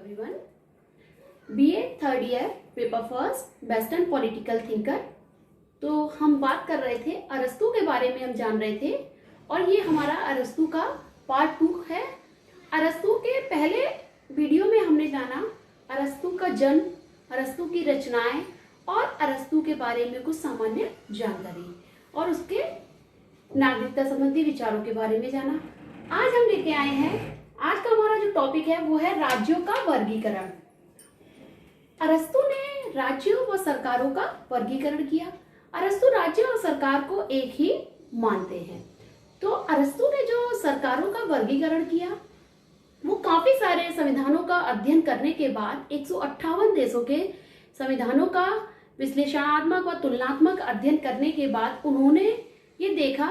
everyone. BA third year paper first western political thinker. तो हम बात कर रहे थे अरस्तू के बारे में, हम जान रहे थे और ये हमारा अरस्तू का पार्ट 2 है। अरस्तू के पहले वीडियो में हमने जाना अरस्तू का जन्म, अरस्तू की रचनाएं और अरस्तू के बारे में कुछ सामान्य जानकारी और उसके नागरिकता संबंधी विचारों के बारे में जाना। आज हम लेके आए हैं, आज का हमारा जो टॉपिक है वो है राज्यों का वर्गीकरण। अरस्तू ने राज्यों व सरकारों का वर्गीकरण किया। अरस्तू राज्य और सरकार को एक ही मानते हैं। तो अरस्तू ने जो सरकारों का वर्गीकरण किया वो काफी सारे संविधानों का अध्ययन करने के बाद 158 देशों के संविधानों का विश्लेषणात्मक व तुलनात्मक अध्ययन करने के बाद उन्होंने ये देखा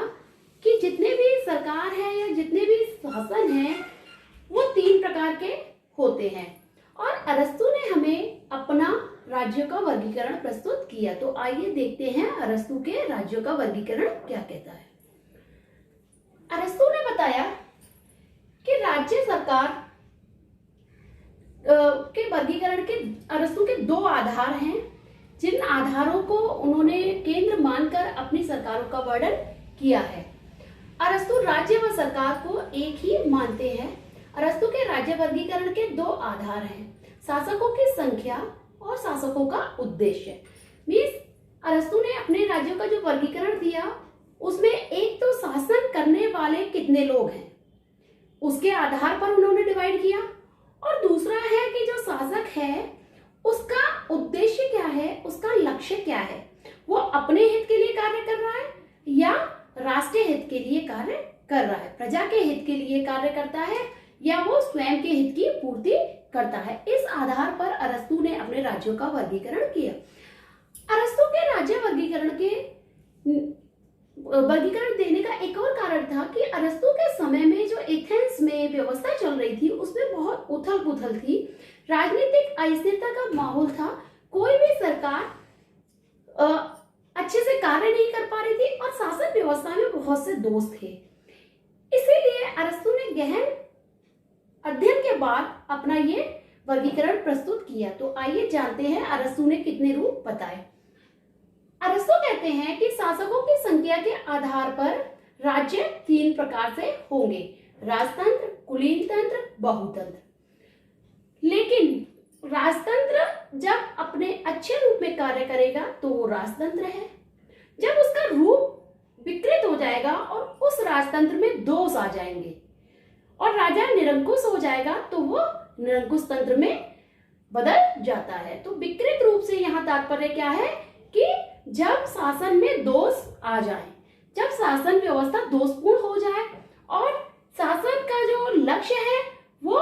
कि जितने भी सरकार है या जितने भी शासन है वो 3 प्रकार के होते हैं और अरस्तू ने हमें अपना राज्यों का वर्गीकरण प्रस्तुत किया। तो आइए देखते हैं अरस्तू के राज्यों का वर्गीकरण क्या कहता है। अरस्तू ने बताया कि राज्य सरकार के वर्गीकरण के अरस्तू के 2 आधार हैं, जिन आधारों को उन्होंने केंद्र मानकर अपनी सरकारों का वर्णन किया है। अरस्तू राज्य व सरकार को एक ही मानते हैं। अरस्तू के राज्य वर्गीकरण के 2 आधार हैं, शासकों की संख्या और शासकों का उद्देश्य। मींस अरस्तू ने अपने राज्यों का जो वर्गीकरण दिया उसमें एक तो शासन करने वाले कितने लोग हैं उसके आधार पर उन्होंने डिवाइड किया और दूसरा है कि जो शासक है उसका उद्देश्य क्या है, उसका लक्ष्य क्या है, वो अपने हित के लिए कार्य कर रहा है या राष्ट्रीय हित के लिए कार्य कर रहा है, प्रजा के हित के लिए कार्य करता है या वो स्वयं के हित की पूर्ति करता है। इस आधार पर अरस्तू ने अपने राज्यों का वर्गीकरण किया। अरस्तू के राज्य वर्गीकरण देने का एक और कारण था कि अरस्तू के समय में जो एथेंस में व्यवस्था चल रही थी उसमें बहुत उथल पुथल थी, राजनीतिक अस्थिरता का माहौल था, कोई भी सरकार अच्छे से कार्य नहीं कर पा रही थी और शासन व्यवस्था में बहुत से दोष थे। इसीलिए अरस्तू ने गहन अध्ययन के बाद अपना ये वर्गीकरण प्रस्तुत किया। तो आइए जानते हैं अरस्तू ने कितने रूप बताए। अरस्तू कहते हैं कि शासकों की संख्या के आधार पर राज्य 3 प्रकार से होंगे, राजतंत्र, कुलीन तंत्र, बहुतंत्र। लेकिन राजतंत्र जब अपने अच्छे रूप में कार्य करेगा तो वो राजतंत्र है। जब उसका रूप विकृत हो जाएगा और उस राजतंत्र में दोष आ जाएंगे और राजा निरंकुश हो जाएगा तो वो निरंकुश तंत्र में बदल जाता है। तो विकृत रूप से यहाँ तात्पर्य क्या है कि जब शासन में दोष आ जाए, जब शासन व्यवस्था दोषपूर्ण हो जाए और शासन का जो लक्ष्य है वो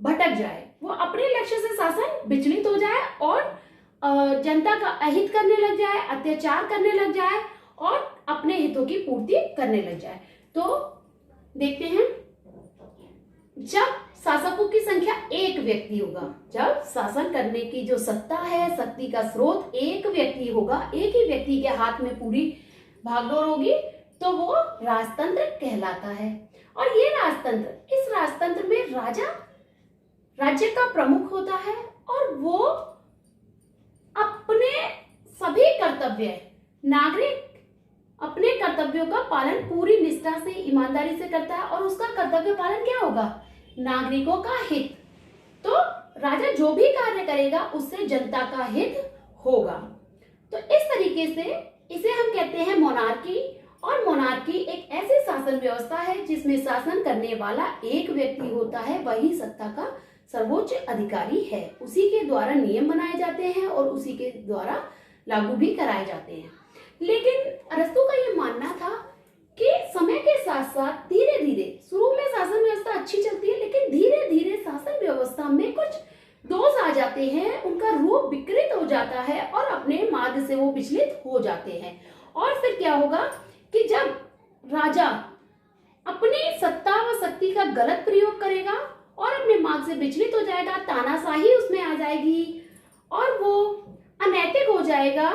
भटक जाए, वो अपने लक्ष्य से शासन विचलित हो जाए और जनता का अहित करने लग जाए, अत्याचार करने लग जाए और अपने हितों की पूर्ति करने लग जाए। तो देखते हैं, जब शासकों की संख्या एक व्यक्ति होगा, जब शासन करने की जो सत्ता है, शक्ति का स्रोत एक व्यक्ति होगा, एक ही व्यक्ति के हाथ में पूरी भागदौड़ होगी, तो वो राजतंत्र कहलाता है। और ये राजतंत्र, इस राजतंत्र में राजा राज्य का प्रमुख होता है और वो अपने सभी कर्तव्य, नागरिक अपने कर्तव्यों का पालन पूरी निष्ठा से, ईमानदारी से करता है और उसका कर्तव्य पालन क्या होगा, नागरिकों का हित। तो राजा जो भी कार्य करेगा उससे जनता का हित होगा। तो इस तरीके से इसे हम कहते हैं मोनार्की। और मोनार्की एक ऐसी शासन व्यवस्था है जिसमें शासन करने वाला एक व्यक्ति होता है, वही सत्ता का सर्वोच्च अधिकारी है, उसी के द्वारा नियम बनाए जाते हैं और उसी के द्वारा लागू भी कराए जाते हैं। लेकिन अरस्तू का ये मानना था कि समय के साथ साथ धीरे धीरे, शुरू में शासन व्यवस्था अच्छी चलती है लेकिन धीरे धीरे शासन व्यवस्था में कुछ दोष आ जाते हैं, उनका रूप विकृत हो जाता है और अपने मार्ग से वो विचलित हो जाते हैं। और फिर क्या होगा कि जब राजा अपनी सत्ता व शक्ति का गलत प्रयोग करेगा और अपने मार्ग से विचलित हो जाएगा, तानाशाही उसमें आ जाएगी और वो अनैतिक हो जाएगा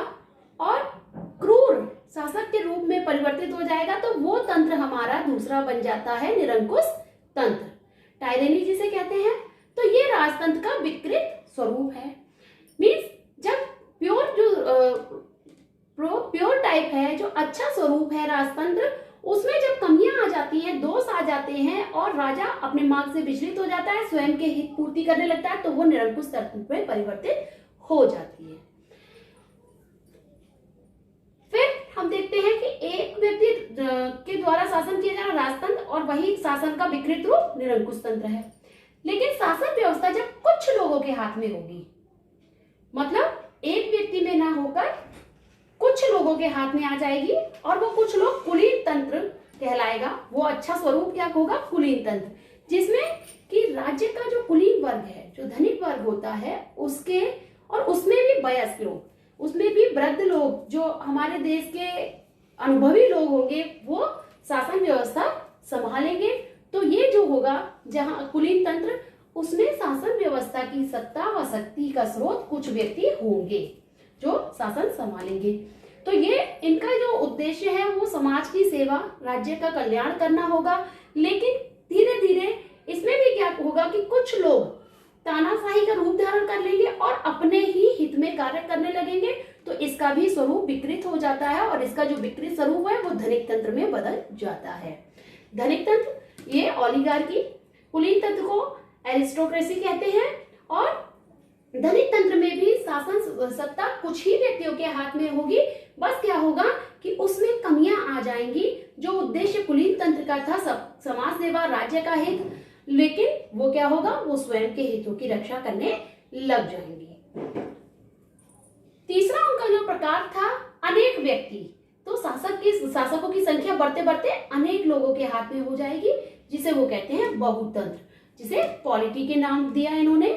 और क्रूर शासक के रूप में परिवर्तित हो जाएगा, तो वो तंत्र हमारा दूसरा बन जाता है निरंकुश तंत्र, टायरेनी जिसे कहते हैं। तो ये राजतंत्र प्रजातंत्र का विकृत स्वरूप है। मीन्स जब प्योर टाइप है, जो अच्छा स्वरूप है राजतंत्र, उसमें जब कमियां आ जाती हैं, दोष आ जाते हैं और राजा अपने मार्ग से विचलित हो जाता है, स्वयं के हित पूर्ति करने लगता है, तो वो निरंकुश तंत्र में परिवर्तित हो जाती है। फिर हम देखते हैं कि एक व्यक्ति के द्वारा शासन किया जा रहा राजतंत्र और वही शासन का विकृत रूप निरंकुश तंत्र है। लेकिन शासन व्यवस्था जब कुछ लोगों के हाथ में होगी, मतलब एक व्यक्ति में ना होकर कुछ लोगों के हाथ में आ जाएगी और वो कुछ लोग कुलीन तंत्र कहलाएगा। वो अच्छा स्वरूप क्या होगा? कुलीन तंत्र, जिसमें कि राज्य का जो कुलीन वर्ग है, जो धनिक वर्ग होता है, उसके और उसमें भी वयस्क लोग, उसमें भी वृद्ध लोग, जो हमारे देश के अनुभवी लोग होंगे, वो शासन व्यवस्था संभालेंगे। तो ये जो होगा जहां कुलीन तंत्र, उसमें शासन व्यवस्था की सत्ता व शक्ति का स्रोत कुछ व्यक्ति होंगे जो शासन संभालेंगे। तो ये इनका जो उद्देश्य है वो समाज की सेवा, राज्य का कल्याण करना होगा। लेकिन धीरे धीरे इसमें भी क्या होगा कि कुछ लोग तानाशाही का रूप धारण कर लेंगे और अपने ही हित में कार्य करने लगेंगे, तो इसका भी स्वरूप विकृत हो जाता है और इसका जो विकृत स्वरूप है वो धनिक तंत्र में बदल जाता है। धनिक तंत्र ये ओलिगार्की, कुलीन तंत्र को एरिस्टोक्रेसी कहते हैं और धनिक तंत्र में भी शासन सत्ता कुछ ही व्यक्तियों के हाथ में होगी। बस क्या होगा कि उसमें कमियां आ जाएंगी। जो उद्देश्य कुलीन तंत्र का था, समाज सेवा, राज्य का हित, लेकिन वो क्या होगा, वो स्वयं के हितों की रक्षा करने लग जाएंगी। तीसरा उनका जो प्रकार था अनेक व्यक्ति, तो शासकों की संख्या बढ़ते बढ़ते अनेक लोगों के हाथ में हो जाएगी, जिसे वो कहते हैं बहुतंत्र, जिसे पॉलिटी के नाम दिया इन्होंने।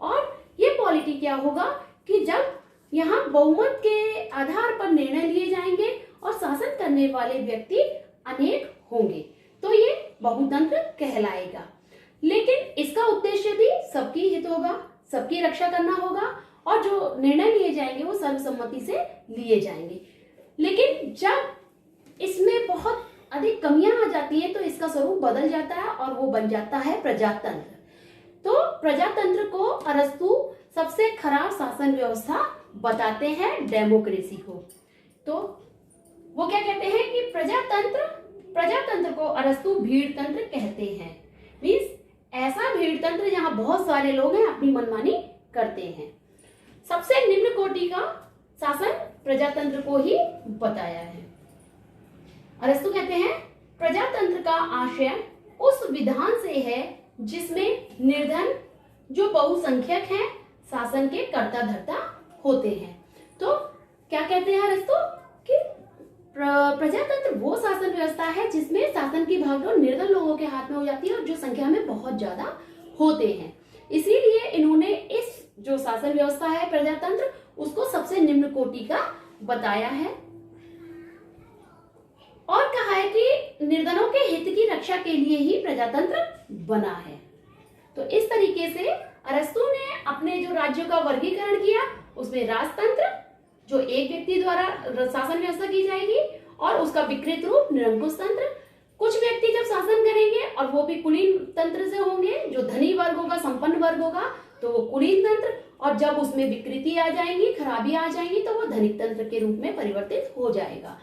और ये पॉलिटी क्या होगा कि जब यहाँ बहुमत के आधार पर निर्णय लिए जाएंगे और शासन करने वाले व्यक्ति अनेक होंगे, तो ये बहुतंत्र कहलाएगा। लेकिन इसका उद्देश्य भी सबकी हित होगा, सबकी रक्षा करना होगा और जो निर्णय लिए जाएंगे वो सर्वसम्मति से लिए जाएंगे। लेकिन जब इसमें बहुत अधिक कमियां आ जाती है तो इसका स्वरूप बदल जाता है और वो बन जाता है प्रजातंत्र। तो प्रजातंत्र को अरस्तु सबसे खराब शासन व्यवस्था बताते हैं डेमोक्रेसी को। तो वो क्या कहते हैं कि प्रजातंत्र को अरस्तु भीड़ तंत्र कहते हैं। मींस ऐसा भीड़ तंत्र जहां बहुत सारे लोग हैं अपनी मनमानी करते हैं। सबसे निम्न कोटि का शासन प्रजातंत्र को ही बताया है। अरस्तु कहते हैं प्रजातंत्र का आशय उस विधान से है जिसमें निर्धन जो बहुसंख्यक हैं शासन के कर्ता धर्ता होते हैं। तो क्या कहते हैं अरस्तु कि प्रजातंत्र वो शासन व्यवस्था है जिसमें शासन की भागडोर निर्धन लोगों के हाथ में हो जाती है और जो संख्या में बहुत ज्यादा होते हैं। इसीलिए इन्होंने इस जो शासन व्यवस्था है प्रजातंत्र, उसको सबसे निम्न कोटि का बताया है और कहा है कि निर्धनों के हित की रक्षा के लिए ही प्रजातंत्र बना है। तो इस तरीके से अरस्तु ने अपने जो राज्यों का वर्गीकरण किया, उसमें राजतंत्र जो एक व्यक्ति द्वारा शासन व्यवस्था की जाएगी और उसका विकृत रूप निरंकुश तंत्र। कुछ व्यक्ति जब शासन करेंगे और वो भी कुलीन तंत्र से होंगे, जो धनी वर्ग होगा, संपन्न वर्ग होगा, तो वो कुलीन तंत्र, और जब उसमें विकृति आ जाएंगी, खराबी आ जाएंगी, तो वो धनिक तंत्र के रूप में परिवर्तित हो जाएगा।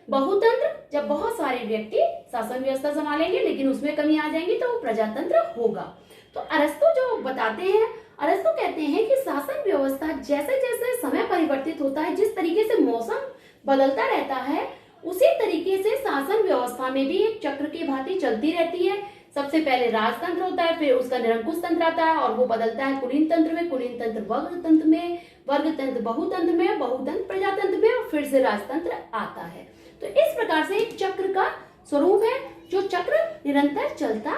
बहुतंत्र जब बहुत सारे व्यक्ति शासन व्यवस्था संभालेंगे लेकिन उसमें कमी आ जाएंगी, तो वो प्रजातंत्र होगा। तो अरस्तु जो बताते हैं, अरस्तु कहते हैं कि शासन व्यवस्था जैसे जैसे समय परिवर्तित होता है, जिस तरीके से मौसम बदलता रहता है, उसी तरीके से शासन व्यवस्था में भी एक चक्र की भांति चलती रहती है। सबसे पहले राजतंत्र होता है, फिर उसका निरंकुश तंत्र आता है और वो बदलता है कुलीन तंत्र में, कुलीन तंत्र वर्ग तंत्र में, वर्ग तंत्र बहुतंत्र में, बहुतंत्र प्रजातंत्र में और फिर से राजतंत्र आता है। तो इस प्रकार से एक चक्र का स्वरूप है, जो चक्र निरंतर चलता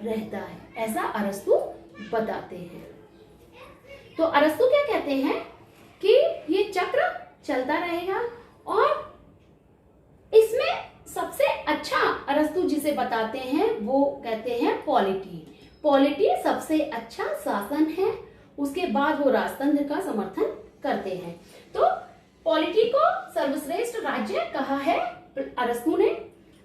रहता है, ऐसा अरस्तु बताते हैं। तो अरस्तु क्या कहते हैं कि ये चक्र चलता रहेगा और इसमें सबसे अच्छा अरस्तु जिसे बताते हैं वो कहते हैं पॉलिटी। पॉलिटी सबसे अच्छा शासन है, उसके बाद वो राजतंत्र का समर्थन करते हैं। तो पॉलिटी को सर्वश्रेष्ठ राज्य कहा है अरस्तु ने।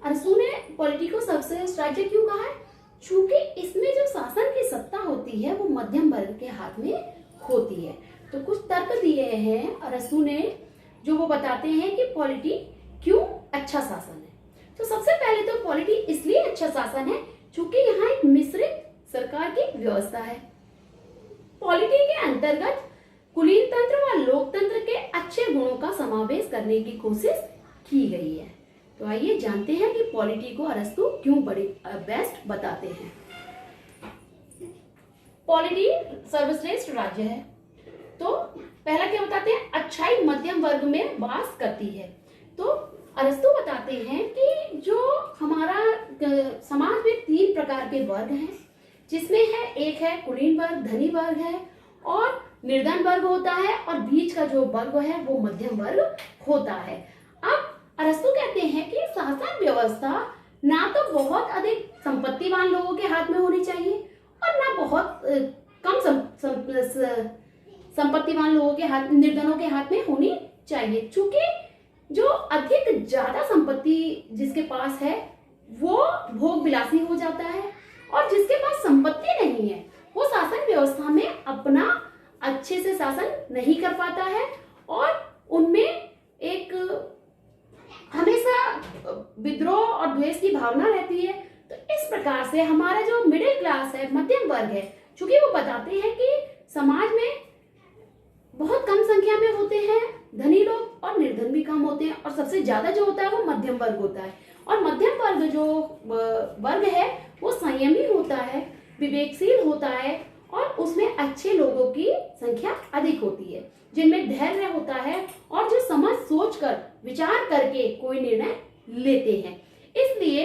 अरस्तु ने पॉलिटी को सर्वश्रेष्ठ राज्य क्यों कहा है? चूंकि इसमें जो शासन की सत्ता होती है वो मध्यम वर्ग के हाथ में होती है। तो कुछ तर्क दिए हैं अरस्तु ने, जो वो बताते हैं कि पॉलिटी क्यों अच्छा शासन है। तो सबसे पहले तो पॉलिटी इसलिए अच्छा शासन है क्योंकि यहाँ एक मिश्रित सरकार की व्यवस्था है। पॉलिटी के अंतर्गत कुलीन तंत्र व लोकतंत्र के अच्छे गुणों का समावेश करने की कोशिश की गई है। तो आइए जानते हैं कि पॉलिटी को अरस्तु क्यों बड़ी बेस्ट बताते हैं। पॉलिटी सर्वश्रेष्ठ राज्य है। तो पहला क्या बताते हैं, अच्छाई मध्यम वर्ग में वास करती है। तो अरस्तु बताते हैं कि जो हमारा समाज में 3 प्रकार के वर्ग हैं, जिसमें है एक है कुलीन वर्ग, धनी वर्ग है, और निर्धन वर्ग होता है, और बीच का जो वर्ग है वो मध्यम वर्ग होता है। अब अरस्तु कहते हैं कि शासन व्यवस्था ना तो बहुत अधिक संपत्तिवान लोगों के हाथ में होनी चाहिए और ना बहुत कम संपत्तिवान लोगों के हाथ, निर्धनों के हाथ में होनी चाहिए। क्योंकि जो अधिक ज्यादा संपत्ति जिसके पास है वो भोग विलासी हो जाता है, और जिसके पास संपत्ति नहीं है वो शासन व्यवस्था में अपना अच्छे से शासन नहीं कर पाता है, और उनमें एक हमेशा विद्रोह और द्वेष की भावना रहती है। तो इस प्रकार से हमारा जो मिडिल क्लास है, मध्यम वर्ग है, चूंकि वो बताते हैं कि समाज में बहुत कम संख्या में होते हैं धनी लोग और निर्धन भी कम होते हैं, और सबसे ज्यादा जो होता है वो मध्यम वर्ग होता है। और मध्यम वर्ग जो वर्ग है वो संयमी होता है, विवेकशील होता है, और उसमें अच्छे लोगों की संख्या अधिक होती है, जिनमें धैर्य होता है और जो समझ सोच कर विचार करके कोई निर्णय लेते हैं। इसलिए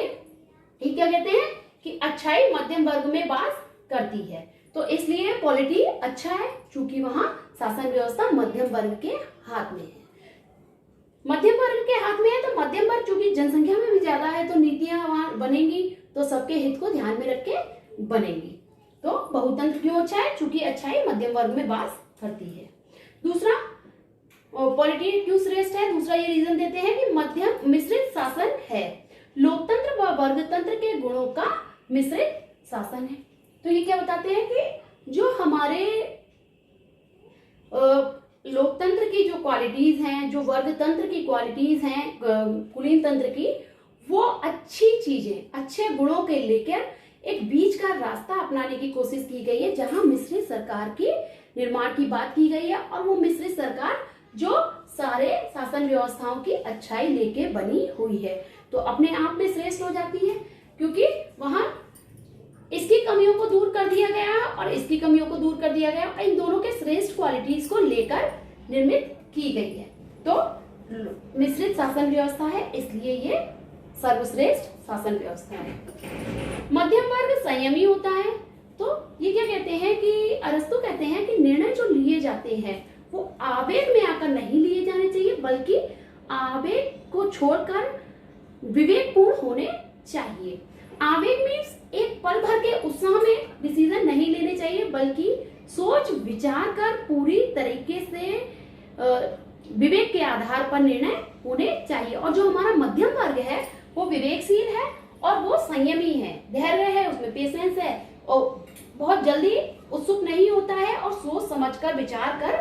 ये क्या कहते हैं कि अच्छाई मध्यम वर्ग में वास करती है। तो इसलिए पॉलिटी अच्छा है क्योंकि वहां शासन व्यवस्था मध्यम वर्ग के हाथ में है। मध्यम वर्ग के हाथ में है तो मध्यम वर्ग चूंकि जनसंख्या में भी ज्यादा है, तो नीतियां वहां बनेंगी तो सबके हित को ध्यान में रख के बनेंगी। तो बहुतंत्र क्यों अच्छा है, चूंकि अच्छाई मध्यम वर्ग में वास करती है। दूसरा, पॉलिटी क्यों श्रेष्ठ है, दूसरा ये रीजन देते हैं कि मध्यम मिश्रित शासन है, लोकतंत्र व वर्गतंत्र के गुणों का मिश्रित शासन है। तो ये क्या बताते हैं कि जो हमारे लोकतंत्र की जो क्वालिटीज हैं, जो वर्गतंत्र की क्वालिटीज हैं, कुलीन तंत्र की, वो अच्छी चीजें, अच्छे गुणों के लेकर एक बीच का रास्ता अपनाने की कोशिश की गई है, जहां मिश्रित सरकार की निर्माण की बात की गई है। और वो मिश्रित सरकार जो सारे शासन व्यवस्थाओं की अच्छाई लेके बनी हुई है, तो अपने आप में श्रेष्ठ हो जाती है, क्योंकि वहां इसकी कमियों को दूर कर दिया गया है और इसकी कमियों को दूर कर दिया गया, और इन दोनों के श्रेष्ठ क्वालिटीज को लेकर निर्मित की गई है। तो मिश्रित शासन व्यवस्था है, इसलिए ये सर्वश्रेष्ठ शासन व्यवस्था है। मध्यम वर्ग संयमी होता है। तो ये क्या कहते हैं कि अरस्तु कहते हैं कि निर्णय जो लिए जाते हैं वो आवेग में आकर नहीं लिए जाने चाहिए, बल्कि आवेग को छोड़कर विवेकपूर्ण होने चाहिए। आवेग में एक पल भर के उत्साह में डिसीजन नहीं लेने चाहिए, बल्कि सोच विचार कर पूरी तरीके से विवेक के आधार पर निर्णय होने चाहिए। और जो हमारा मध्यम वर्ग है वो विवेकशील है और वो संयमी है, धैर्य है, उसमें पेशेंस है, और बहुत जल्दी उत्सुक नहीं होता है, और सोच समझकर विचार कर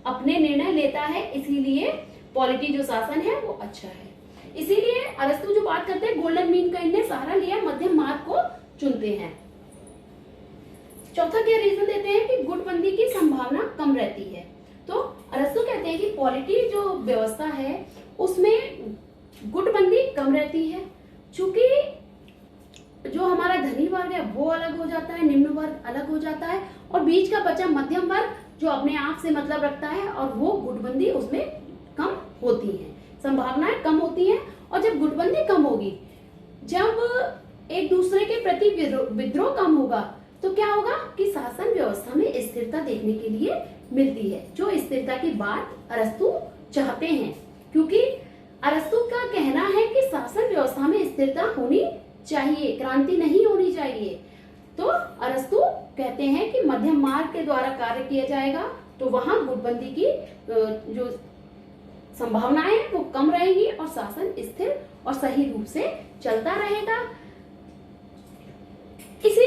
अपने निर्णय लेता है। इसीलिए पॉलिटी जो शासन है वो अच्छा है। इसीलिए अरस्तु जो बात करते हैं गोल्डन मीन का इनने सहारा लिया, मध्यम मार्ग को चुनते हैं। चौथा क्या रीजन देते हैं कि गुटबंदी की संभावना कम रहती है। तो अरस्तु कहते हैं कि पॉलिटी जो व्यवस्था है उसमें गुटबंदी कम रहती है, चूंकि जो हमारा धनी वर्ग है वो अलग हो जाता है, निम्न वर्ग अलग हो जाता है, और बीच का बचा मध्यम वर्ग जो अपने आप से मतलब रखता है, और वो गुटबंदी उसमें कम होती है, संभावनाएं कम होती हैं। और जब गुटबंदी कम होगी, जब एक दूसरे के प्रति विद्रोह कम होगा, तो क्या होगा कि शासन व्यवस्था में स्थिरता देखने के लिए मिलती है, जो स्थिरता की बात अरस्तु चाहते हैं। क्योंकि अरस्तु का कहना है कि शासन व्यवस्था में स्थिरता होनी चाहिए, क्रांति नहीं होनी चाहिए। तो अरस्तु कहते हैं कि मध्यम मार्ग के द्वारा कार्य किया जाएगा, तो वहां गुटबंदी की जो संभावनाएं वो कम रहेगी और शासन स्थिर और सही रूप से चलता रहेगा। इसी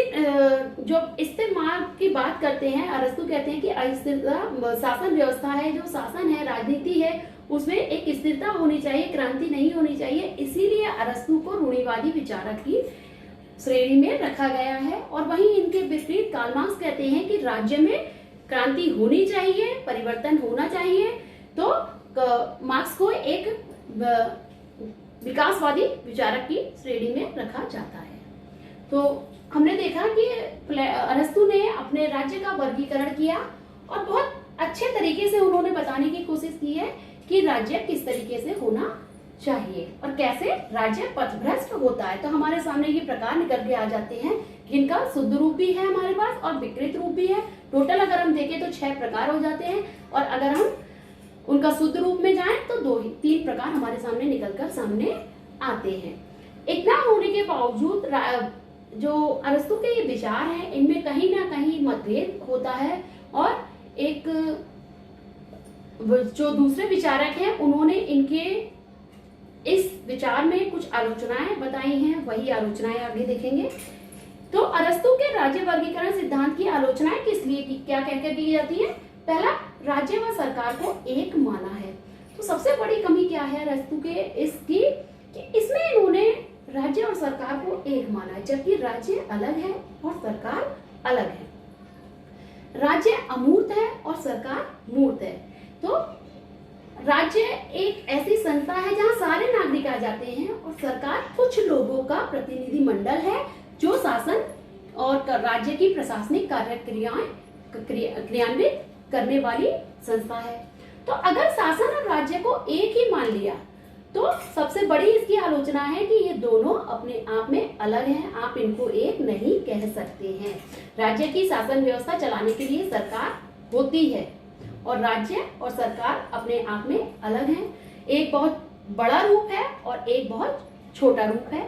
जो स्थिरता की बात करते हैं, अरस्तु कहते हैं कि अस्थिरता शासन व्यवस्था है, जो शासन है, राजनीति है, उसमें एक स्थिरता होनी चाहिए, क्रांति नहीं होनी चाहिए। इसीलिए अरस्तु को रूढ़िवादी विचारक की श्रेणी में रखा गया है। और वहीं इनके विपरीत कार्ल मार्क्स कहते हैं कि राज्य में क्रांति होनी चाहिए, परिवर्तन होना चाहिए। तो मार्क्स को एक विकासवादी विचारक की श्रेणी में रखा जाता है। तो हमने देखा कि अरस्तु ने अपने राज्य का वर्गीकरण किया और बहुत अच्छे तरीके से उन्होंने बताने की कोशिश की है कि राज्य किस तरीके से होना चाहिए और कैसे राज्य पथभ्रष्ट होता है। तो हमारे सामने ये प्रकार निकल के आ जाते हैं, जिनका शुद्ध रूप भी है हमारे पास और विकृत रूप भी है। टोटल अगर हम देखें तो 6 प्रकार हो जाते हैं, और अगर हम उनका शुद्ध रूप में जाएं तो 2-3 प्रकार हमारे सामने निकलकर सामने आते हैं। इतना होने के बावजूद जो अरस्तु के ये विचार हैं, इनमें कहीं ना कहीं मतभेद होता है। और एक जो दूसरे विचारक हैं, उन्होंने इनके इस विचार में कुछ आलोचनाएं बताई हैं, वही आलोचनाएं आगे देखेंगे। तो अरस्तु के राज्य वर्गीकरण सिद्धांत की आलोचनाएं किस लिए की, क्या कहकर की जाती है? पहला, राज्य व सरकार को एक माना है। तो सबसे बड़ी कमी क्या है अरस्तु के इसकी, कि इसमें इन्होंने राज्य और सरकार को एक माना है, जबकि राज्य अलग है और सरकार अलग है। राज्य अमूर्त है और सरकार मूर्त है। तो राज्य एक ऐसी संस्था है जहां सारे नागरिक आ जाते हैं, और सरकार कुछ लोगों का प्रतिनिधि मंडल है जो शासन और राज्य की प्रशासनिक कार्य क्रियान्वित करने वाली संस्था है। तो अगर शासन और राज्य को एक ही मान लिया तो सबसे बड़ी इसकी आलोचना है कि ये दोनों अपने आप में अलग हैं, आप इनको एक नहीं कह सकते हैं। राज्य की शासन व्यवस्था चलाने के लिए सरकार होती है और राज्य और सरकार अपने आप में अलग हैं। एक बहुत बड़ा रूप है और एक बहुत छोटा रूप है।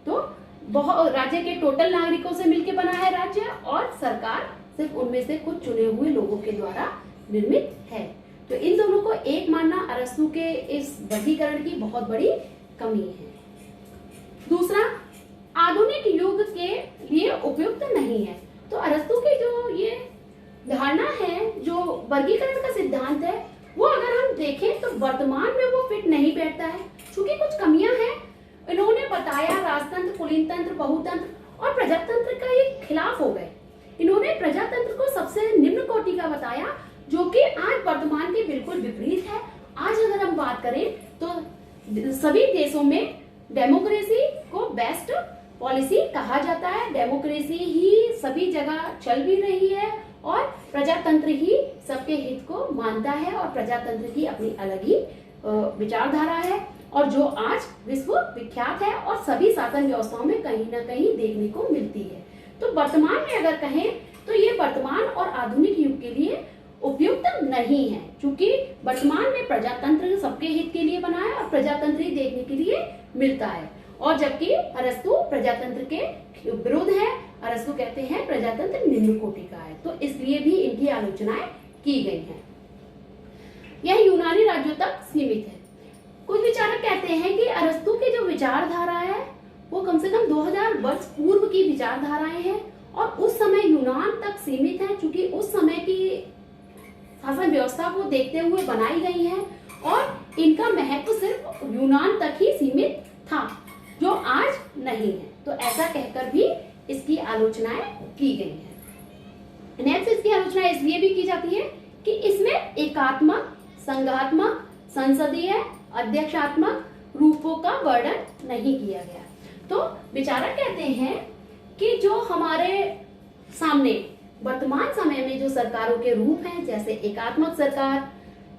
तो राज्य के टोटल नागरिकों से मिलकर बना है राज्य, और सरकार सिर्फ उनमें से कुछ चुने हुए लोगों के द्वारा निर्मित है। तो इन दोनों को एक मानना अरस्तु के इस वर्गीकरण की बहुत बड़ी कमी है। दूसरा, आधुनिक युग के लिए उपयुक्त नहीं है। तो अरस्तु की जो ये धारणा है, जो वर्गीकरण का सिद्धांत है, वो अगर हम देखें तो वर्तमान में वो फिट नहीं बैठता है, क्योंकि कुछ कमियां हैं। इन्होंने बताया राजतंत्र, कुलीन तंत्र, बहुतंत्र और प्रजातंत्र का ये खिलाफ हो गए। इन्होंने प्रजातंत्र को सबसे निम्न कोटि का बताया, जो कि आज वर्तमान के बिल्कुल विपरीत है। आज अगर हम बात करें तो सभी देशों में डेमोक्रेसी को बेस्ट पॉलिसी कहा जाता है। डेमोक्रेसी ही सभी जगह चल भी रही है और प्रजातंत्र ही सबके हित को मानता है, और प्रजातंत्र की अपनी अलग ही विचारधारा है, और जो आज विश्व विख्यात है और सभी शासन व्यवस्थाओं में कहीं ना कहीं देखने को मिलती है। तो वर्तमान में अगर कहें तो ये वर्तमान और आधुनिक युग के लिए उपयुक्त नहीं है, क्योंकि वर्तमान में प्रजातंत्र सबके हित के लिए बना है और प्रजातंत्र ही देखने के लिए मिलता है। और जबकि अरस्तु प्रजातंत्र के विरुद्ध है। अरस्तु कहते हैं प्रजातंत्र निम्न कोटि का है। तो इसलिए भी इनकी आलोचनाएं की गई हैं। यह यूनानी राज्यों तक सीमित है। कुछ विचारक कहते हैं कि अरस्तु की जो विचारधारा है वो कम से कम 2000 वर्ष पूर्व की विचारधाराएं हैं, और उस समय यूनान तक सीमित है, क्योंकि उस समय की शासन व्यवस्था को देखते हुए बनाई गई है, और इनका महत्व सिर्फ यूनान तक ही सीमित था, जो आज नहीं है। तो ऐसा कहकर भी इसकी आलोचनाएं की गई है। नेक्स्ट, इसकी आलोचना इसलिए भी की जाती है कि इसमें एकात्मक, संघात्मक, संसदीय, अध्यक्षात्मक रूपों का वर्णन नहीं किया गया। तो विचारक कहते हैं कि जो हमारे सामने वर्तमान समय में जो सरकारों के रूप हैं, जैसे एकात्मक सरकार,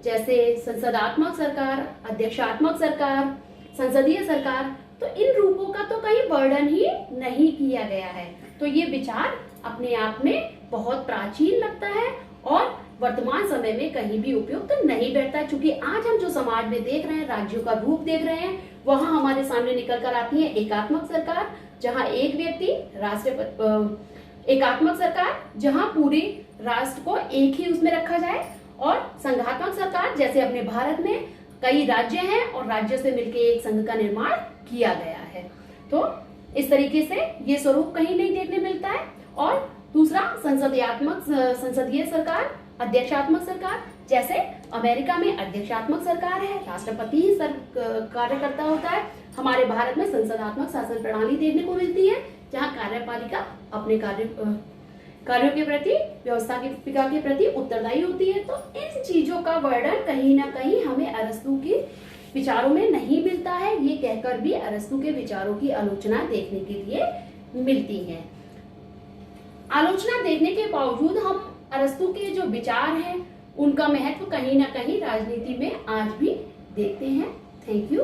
जैसे संसदात्मक सरकार, अध्यक्षात्मक सरकार, संसदीय सरकार, तो इन रूपों का तो कहीं वर्णन ही नहीं किया गया है। तो ये विचार अपने आप में बहुत प्राचीन लगता है और वर्तमान समय में कहीं भी उपयुक्त नहीं बैठता, क्योंकि आज हम जो समाज में देख रहे हैं, राज्यों का रूप देख रहे हैं, वहां हमारे सामने निकल कर आती है एकात्मक सरकार, जहां एक व्यक्ति एकात्मक सरकार, जहां पूरी राष्ट्र को एक ही उसमें रखा जाए, और संघात्मक सरकार, जैसे अपने भारत में कई राज्य हैं और राज्यों से मिलकर एक संघ का निर्माण किया गया है। तो इस तरीके से ये स्वरूप कहीं नहीं देखने मिलता है। और दूसरा, संसदीय सरकार, अध्यक्षात्मक सरकार, जैसे अमेरिका में अध्यक्षात्मक सरकार है, राष्ट्रपति ही कार्यकर्ता होता है। हमारे भारत में संसदात्मक शासन प्रणाली देखने को मिलती है, जहाँ कार्यपालिका अपने कार्यों के प्रति, व्यवस्थापिका के प्रति उत्तरदायी होती है। तो इन चीजों का वर्णन कहीं ना कहीं हमें अरस्तू के विचारों में नहीं मिलता है। ये कहकर भी अरस्तू के विचारों की आलोचना देखने के लिए मिलती है। आलोचना देखने के बावजूद हम अरस्तू के जो विचार हैं उनका महत्व कहीं ना कहीं राजनीति में आज भी देखते हैं। Thank you.